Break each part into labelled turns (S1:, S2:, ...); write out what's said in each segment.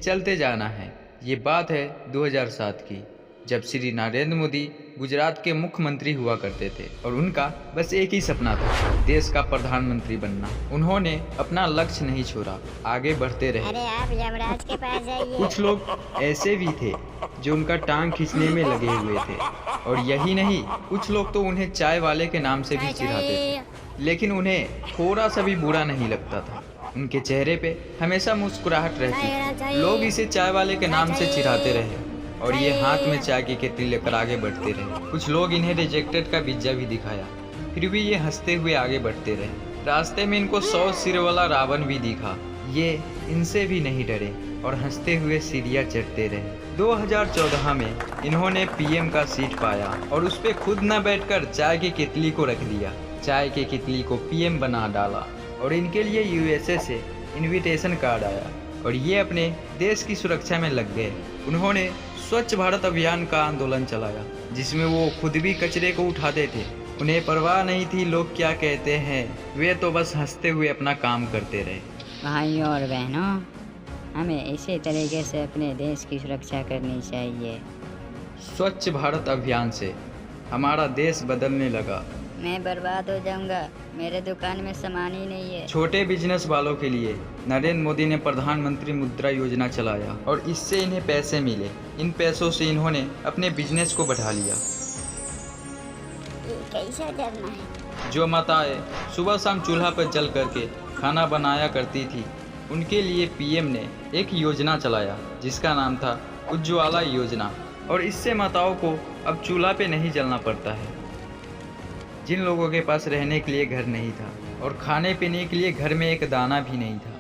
S1: चलते जाना है। ये बात है 2007 की, जब श्री नरेंद्र मोदी गुजरात के मुख्यमंत्री हुआ करते थे और उनका बस एक ही सपना था, देश का प्रधानमंत्री बनना। उन्होंने अपना लक्ष्य नहीं छोड़ा, आगे बढ़ते रहे।
S2: अरे आप यमराज के पास जाइए।
S1: कुछ लोग ऐसे भी थे जो उनका टांग खींचने में लगे हुए थे, और यही नहीं, कुछ लोग तो उन्हें चाय वाले के नाम से भी चिढ़ाते थे, लेकिन उन्हें थोड़ा सा भी बुरा नहीं लगता था। उनके चेहरे पे हमेशा मुस्कुराहट रहती थी। लोग इसे चाय वाले के नाम से चिढ़ाते रहे और ये हाथ में चाय की केतली लेकर आगे बढ़ते रहे। कुछ लोग इन्हें रिजेक्टेड का पिज्जा भी दिखाया, फिर भी ये हंसते हुए आगे बढ़ते रहे। रास्ते में इनको 100 सिर वाला रावण भी दिखा, ये इनसे भी नहीं डरे और हंसते हुए सीढ़ियाँ चढ़ते रहे। 2014 में इन्होंने पीएम का सीट पाया और उस पर खुद न बैठकर चाय की केतली को रख दिया। चाय की केतली को पीएम बना डाला और इनके लिए यूएसए से इनविटेशन कार्ड आया और ये अपने देश की सुरक्षा में लग गए। उन्होंने स्वच्छ भारत अभियान का आंदोलन चलाया, जिसमें वो खुद भी कचरे को उठाते थे। उन्हें परवाह नहीं थी लोग क्या कहते हैं, वे तो बस हंसते हुए अपना काम करते रहे।
S2: भाइयों और बहनों, हमें इसी तरीके से अपने देश की सुरक्षा करनी चाहिए।
S1: स्वच्छ भारत अभियान से हमारा देश बदलने लगा।
S2: मैं बर्बाद हो जाऊंगा, मेरे दुकान में सामान ही नहीं है।
S1: छोटे बिजनेस वालों के लिए नरेंद्र मोदी ने प्रधानमंत्री मुद्रा योजना चलाया और इससे इन्हें पैसे मिले। इन पैसों से इन्होंने अपने बिजनेस को बढ़ा लिया।
S2: कैसा करना है?
S1: जो माताएं सुबह शाम चूल्हा पर जल करके खाना बनाया करती थी, उनके लिए पीएम ने एक योजना चलाया जिसका नाम था उज्ज्वला योजना, और इससे माताओं को अब चूल्हा पे नहीं जलना पड़ता है। जिन लोगों के पास रहने के लिए घर नहीं था और खाने पीने के लिए घर में एक दाना भी नहीं था,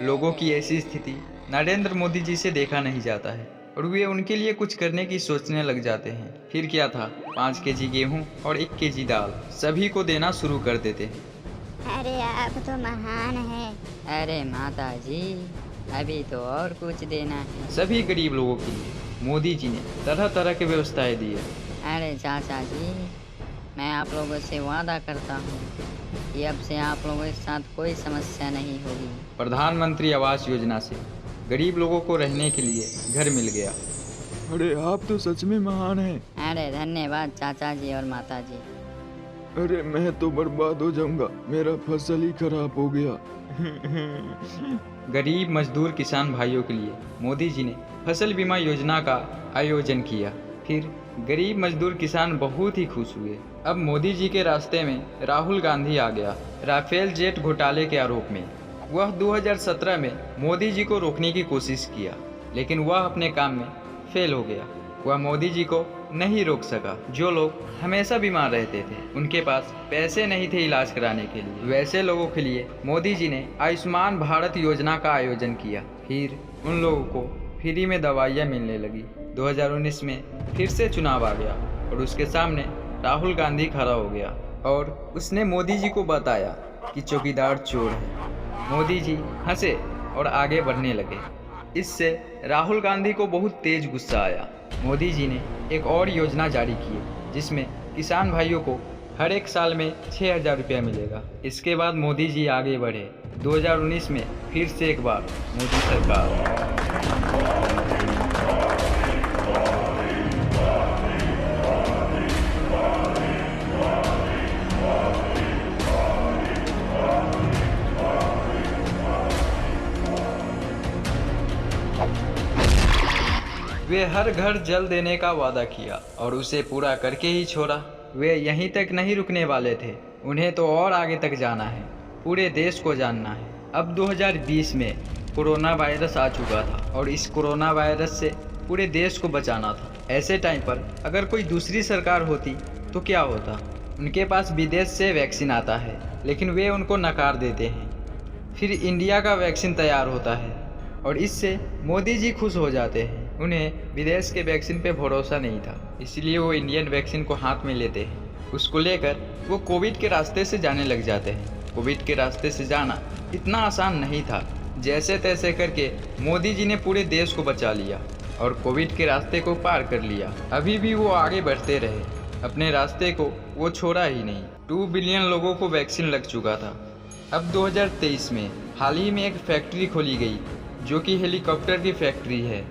S1: लोगों की ऐसी स्थिति नरेंद्र मोदी जी से देखा नहीं जाता है और वे उनके लिए कुछ करने की सोचने लग जाते हैं। फिर क्या था, 5 केजी गेहूं और 1 केजी दाल सभी को देना शुरू कर देते हैं।
S2: अरे आप तो महान हैं। अरे माता जी, अभी तो और कुछ देना है।
S1: सभी गरीब लोगों के लिए मोदी जी ने तरह तरह की व्यवस्थाएं दी है।
S2: अरे चाचा जी, मैं आप लोगों से वादा करता हूँ कि अब से आप लोगों के साथ कोई समस्या नहीं होगी।
S1: प्रधानमंत्री आवास योजना से गरीब लोगों को रहने के लिए घर मिल गया।
S3: अरे आप तो सच में महान हैं।
S2: अरे धन्यवाद चाचा जी और माता जी।
S3: अरे मैं तो बर्बाद हो जाऊंगा, मेरा फसल ही खराब हो गया।
S1: गरीब मजदूर किसान भाइयों के लिए मोदी जी ने फसल बीमा योजना का आयोजन किया। फिर गरीब मजदूर किसान बहुत ही खुश हुए। अब मोदी जी के रास्ते में राहुल गांधी आ गया, राफेल जेट घोटाले के आरोप में। वह 2017 में मोदी जी को रोकने की कोशिश किया, लेकिन वह अपने काम में फेल हो गया। वह मोदी जी को नहीं रोक सका। जो लोग हमेशा बीमार रहते थे, उनके पास पैसे नहीं थे इलाज कराने के लिए, वैसे लोगों के लिए मोदी जी ने आयुष्मान भारत योजना का आयोजन किया। फिर उन लोगों को फ्री में दवाइयाँ मिलने लगी। 2019 में फिर से चुनाव आ गया और उसके सामने राहुल गांधी खड़ा हो गया और उसने मोदी जी को बताया कि चौकीदार चोर है। मोदी जी हंसे और आगे बढ़ने लगे। इससे राहुल गांधी को बहुत तेज गुस्सा आया। मोदी जी ने एक और योजना जारी की, जिसमें किसान भाइयों को हर एक साल में 6,000 रुपया मिलेगा। इसके बाद मोदी जी आगे बढ़े। 2019 में फिर से एक बार मोदी सरकार। वे हर घर जल देने का वादा किया और उसे पूरा करके ही छोड़ा। वे यहीं तक नहीं रुकने वाले थे, उन्हें तो और आगे तक जाना है, पूरे देश को जानना है। अब 2020 में कोरोना वायरस आ चुका था और इस कोरोना वायरस से पूरे देश को बचाना था। ऐसे टाइम पर अगर कोई दूसरी सरकार होती तो क्या होता? उनके पास विदेश से वैक्सीन आता है, लेकिन वे उनको नकार देते हैं। फिर इंडिया का वैक्सीन तैयार होता है और इससे मोदी जी खुश हो जाते हैं। उन्हें विदेश के वैक्सीन पे भरोसा नहीं था, इसलिए वो इंडियन वैक्सीन को हाथ में लेते हैं। उसको लेकर वो कोविड के रास्ते से जाने लग जाते हैं। कोविड के रास्ते से जाना इतना आसान नहीं था। जैसे तैसे करके मोदी जी ने पूरे देश को बचा लिया और कोविड के रास्ते को पार कर लिया। अभी भी वो आगे बढ़ते रहे, अपने रास्ते को वो छोड़ा ही नहीं। 2 बिलियन लोगों को वैक्सीन लग चुका था। अब 2023 में हाल ही में एक फैक्ट्री खोली गई जो कि हेलीकॉप्टर की फैक्ट्री है।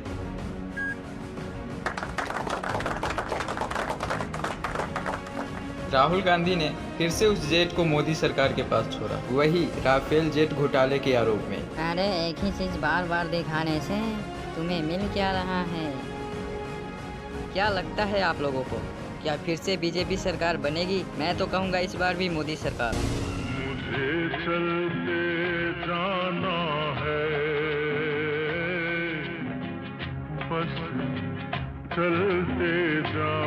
S1: राहुल गांधी ने फिर से उस जेट को मोदी सरकार के पास छोड़ा, वही राफेल जेट घोटाले के आरोप में।
S2: अरे एक ही चीज बार बार दिखाने से तुम्हें मिल क्या रहा है? क्या लगता है आप लोगों को, क्या फिर से बीजेपी सरकार बनेगी? मैं तो कहूँगा इस बार भी मोदी सरकार।
S4: मुझे चलते जाना है, बस चलते जाना